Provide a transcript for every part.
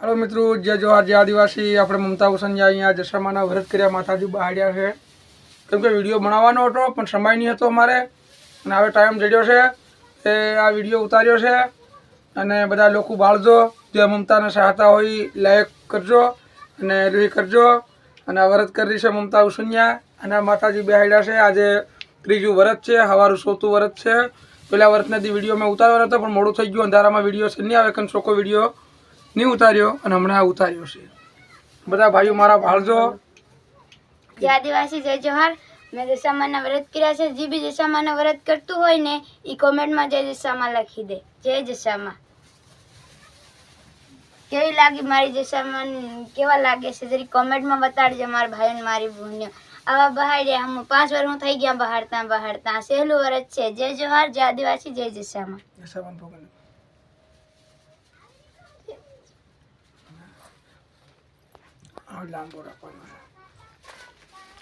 Hello मित्रों, जय जोहार जय आदिवासी। આપણે મમતા ઉસન્યા અહીંયા જસામાના વ્રત કર્યા, માતાજી બહાડ્યા છે કેમ કે વિડીયો બનાવવાનો હતો પણ સમય નહીં હતો અમારે અને હવે ટાઈમ જડ્યો છે તે આ વિડીયો ઉતાર્યો છે અને બધા લોકો બાળજો જે મમતાને ચાહતા હોય લાઈક કરજો અને રીલ કરજો અને આ વ્રત કરી છે મમતા ઉસન્યા અને માતાજી બહાડ્યા છે। આજે ત્રીજું વ્રત છે, સવારું ચોથું વ્રત છે। પહેલા વ્રતનાથી વિડીયો મેં ઉતારવાનો હતો પણ મોડું થઈ ગયું, અંધારામાં વિડીયો છે નહીં આવે કે ચોખ્ખો વિડીયો नहीं उतार्यो અને હમણાં ઉતાર્યો છે। બધા ભાઈઓ મારા ભાળજો। जय आदिवासी जय जोहार। मैं जसामाना व्रत कर्या छे। जे बी जसामाना व्रत करतुं होय ने ई कमेंट में जय जसामा लखी दे। जय जसामा। केवी लागी मारी जसामा, केवा लागे छे जरी कमेंट में बताडजे मारा भाई ने मारी बहनियो। आवा बहाड्या हम 5 वर हूँ थई गया बहाड़ता सहेलुं व्रत छे। जय जोहार जय आदिवासी जय जसामा।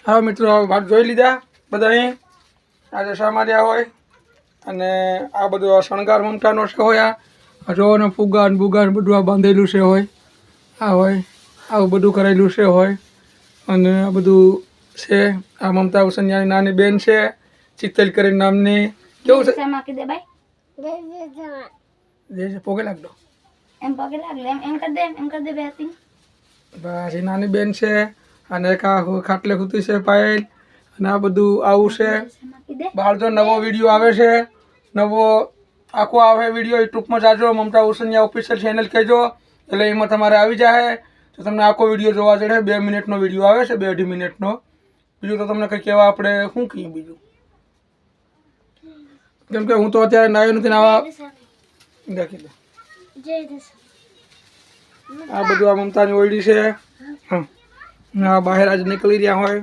हाँ मित्रों, भाग जोई लीधा बधा। आज सामार्या होय अने आ बधो शणगार ममतानो छे होय। आ जो ने फुगा ने बुगा ने बधुं आ बांधेलुं छे होय। आ होय आવું બધું કરેલું છે હોય અને આ બધું છે। આ મમતા ઉસન્યાની નાની બેન છે, ચિત્તલ કરીને નામની। કેવું છે? जसामा के दे भाई। જે પોગે લાગ દો एम पगे लाग ले एम कर दे बेहती। बस એ નાની બેન છે અને એક આ ખાટલે ખૂતી છે પાયલ અને આ બધું આવું છે। जसामा के दे બહાર જો નવો વિડીયો આવે છે, નવો આખો આવે વિડીયો યુટ્યુબમાં જાજો, મમતા ઉસન્યા ઓફિશિયલ ચેનલ કહેજો એટલે એમાં તમારે આવી જાય તો તમને આખો વિડીયો જોવા જડે। 2 મિનિટનો વિડીયો આવે છે, 2-2.5 મિનિટનો। બીજું તો તમને કંઈ કહેવા આપણે શું કહીએ બીજું, કેમ કે હું તો અત્યારે નાયો નથી ને આવા દેખી લો। जय जसामा। આ બધું આ મમતાની ઓયડી છે। હા આ બહાર આજ નીકળી રહ્યા હોય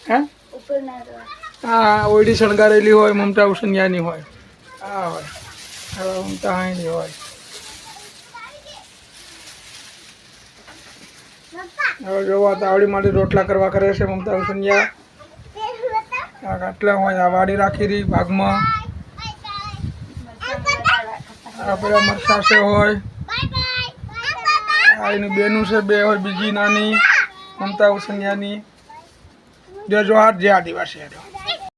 હે ऊपर ना रो। આ ઓયડી શણગારેલી હોય મમતા ઉસન્યાની હોય। આ હોય હવે મમતા આની હોય। હવે જોવા તાવડી માટે રોટલા કરવા કરે છે મમતા ઉસન્યા। આ આટલા હોય આ વાડી રાખી રહી ભાગમાં। આ પેલા મરસા છે હોય, આ એની બેનું છે બે હોય, બીજી નાની મમતા ઉસન્યાની। જય જોહાર જય આદિવાસી।